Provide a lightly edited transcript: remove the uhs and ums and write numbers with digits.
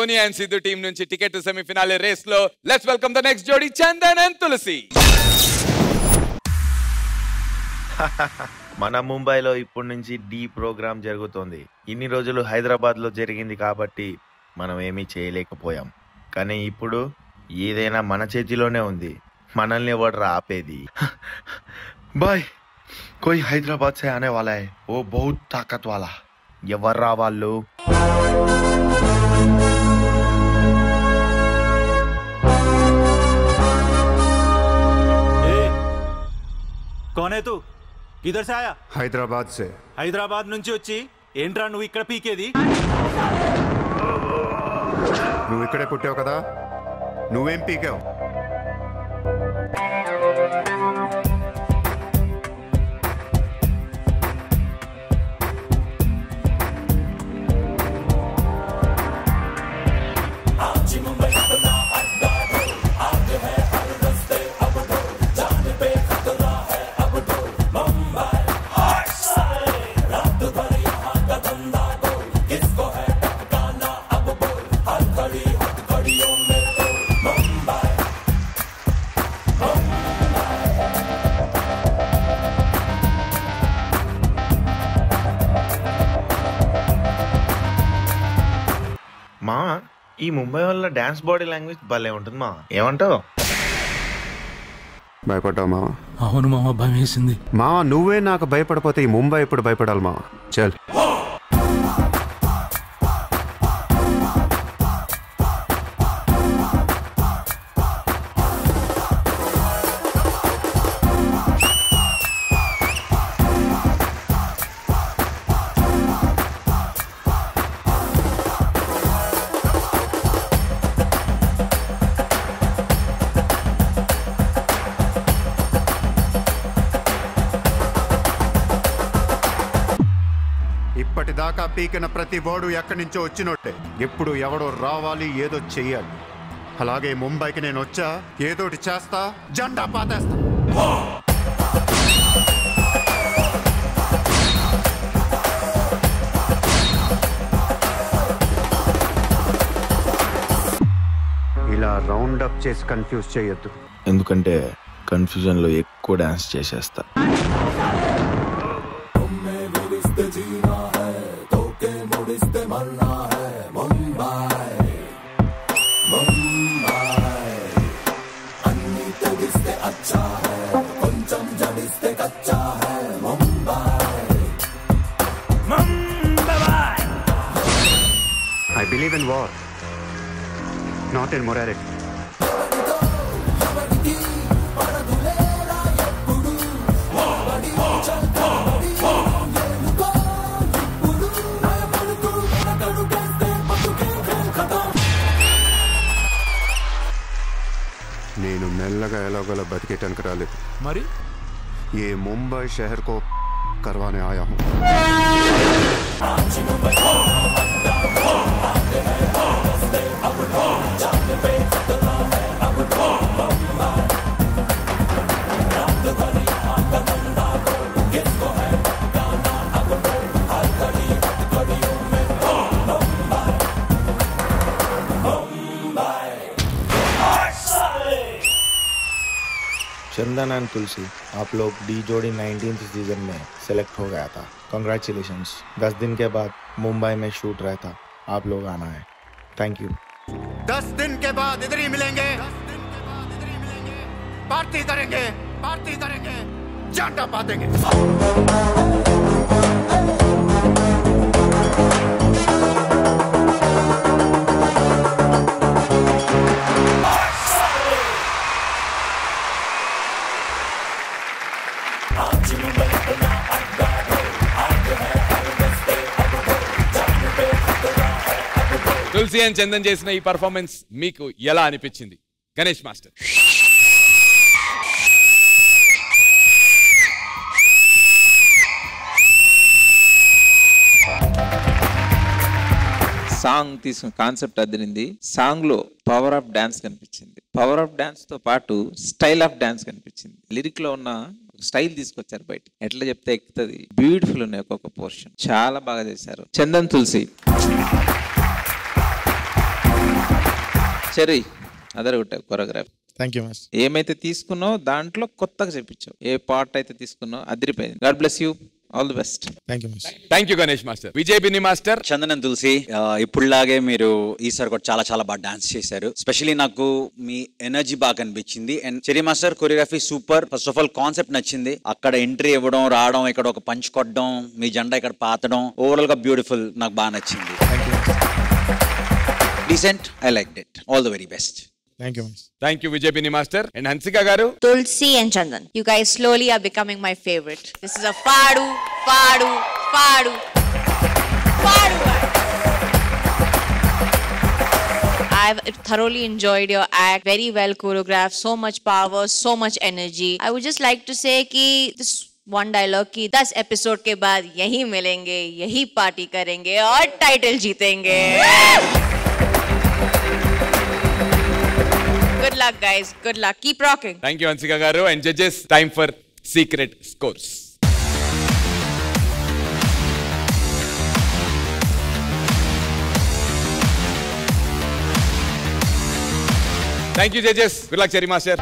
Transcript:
Sonia and Siddhu team నుంచి ticket సెమీఫినాలే race లో let's welcome the next జోడీ చందన్ అండ్ తులసి. మన ముంబైలో ఇప్పటి నుంచి డి ప్రోగ్రామ్ జరుగుతోంది. ఇన్ని రోజులు హైదరాబాద్ లో జరిగింది కాబట్టి మనం ఏమీ చేయలేకపోయాం. కానీ ఇప్పుడు ఏదైనా మన చేతిలోనే ఉంది. మనల్ని ఎవడ్రా ఆపేది? బాయ్ कोई हैदराबाद से आने वाला है, वो बहुत ताकत वाला. ఎవర్రా వాళ్ళు? कौन है तू? किधर से आया? हैदराबाद से. హైదరాబాద్ నుంచి వచ్చి ఏంట్రా నువ్వు ఇక్కడ పీకేది? నువ్వు ఇక్కడే పుట్టావు కదా, నువ్వేం పీకావు? మా ఈ ముంబై వల్ల డాన్స్ బాడీ లాంగ్వేజ్ భలే ఉంటుంది మా, ఏమంటావు? భయపడ్డావు మావా? అవును మామ, భయం వేసింది. మావా నువ్వే నాకు భయపడిపోతే ఈ ముంబై ఇప్పుడు భయపడాలి మావా. చల్. ఇప్పటిదాకా పీకిన ప్రతి వాడు ఎక్కడి నుంచో వచ్చినట్టే. ఎప్పుడు ఎవడో రావాలి, ఏదో చెయ్యాలి. అలాగే ముంబైకి నేను వచ్చా, ఏదోటి చేస్తా, జెండా పాతేస్తా. ఇలా రౌండ్ అప్ చేసి కన్ఫ్యూజ్ చేయొద్దు. ఎందుకంటే కన్ఫ్యూజన్ లో ఎక్కువ డాన్స్ చేసేస్తా. I believe in war, not in morality. నేను మెల్లగా ఎలాగోలా బతికేటానికి రాలేదు. మరి ये मुंबई शहर को करवाने आया हूँ. चंदन एंड तुलसी, आप लोग डी जोड़ी 19th सीजन में सेलेक्ट हो गया था. कंग्रेचुलेशंस. 10 दिन के बाद मुंबई में शूट रहता, आप लोग आना है. Thank you. 10 दिन के बाद इधर ही मिलेंगे. पार्टी करेंगे, पार्टी करेंगे, जाटा पातेंगे. తులసి అండ్ చందన్ చేసిన ఈ పర్ఫార్మెన్స్ మీకు ఎలా అనిపించింది? గణేష్ మాస్టర్. సాంగ్ తీసుకున్న కాన్సెప్ట్ అదిరింది. సాంగ్ లో పవర్ ఆఫ్ డాన్స్ కనిపించింది. పవర్ ఆఫ్ డాన్స్ తో పాటు స్టైల్ ఆఫ్ డాన్స్ కనిపించింది. లిరిక్ లో ఉన్న స్టైల్ తీసుకొచ్చారు బయట. ఎట్లా చెప్తే ఎక్కుతుంది. బ్యూటిఫుల్ ఉన్నాయి ఒక్కొక్క పోర్షన్. చాలా బాగా చేశారు. Chandan, Tulasi. Cherry other choreograph. Thank you master. ఏమైతే తీసుకున్నావు దాంట్లో కొత్తగా చెప్పించావు. ఏ పార్ట్ అయితే తీసుకున్నావు అదిరిపోయింది. God bless you. All the best. Thank you master. Thank you Ganesh master. Vijay Binni master. Chandan and Tulasi, ఇప్పుడులాగే మీరు ఈసారి కూడా చాలా చాలా బాగా డాన్స్ చేశారు. స్పెషల్లీ నాకు మీ ఎనర్జీ బాగా అనిపించింది. And cherry master choreography super. First of all concept నచ్చింది. అక్కడ ఎంట్రీ ఇవ్వడం, రావడం, ఇక్కడ ఒక పంచ్ కొట్టడం, మీ జెండా ఇక్కడ పాతడం, ఓవరాల్ గా బ్యూటిఫుల్. నాకు బాగా నచ్చింది. Decent. I like it. All the very best. Thank you master. Thank you Vijay Binni master. And Hansika గారు. Tulsi and Chandan, you guys slowly are becoming my favorite. This is a Fadu. I've thoroughly enjoyed your act. Very well choreographed. So much power, so much energy. I would just like to say कि this one dialogue कि 10 episode के बाद यही मिलेंगे, यही party करेंगे और title जीतेंगे. Good luck, guys. Good luck. Keep rocking. Thank you, Hansika garu. And judges, time for secret scores. Thank you, judges. Good luck, Cherry Master.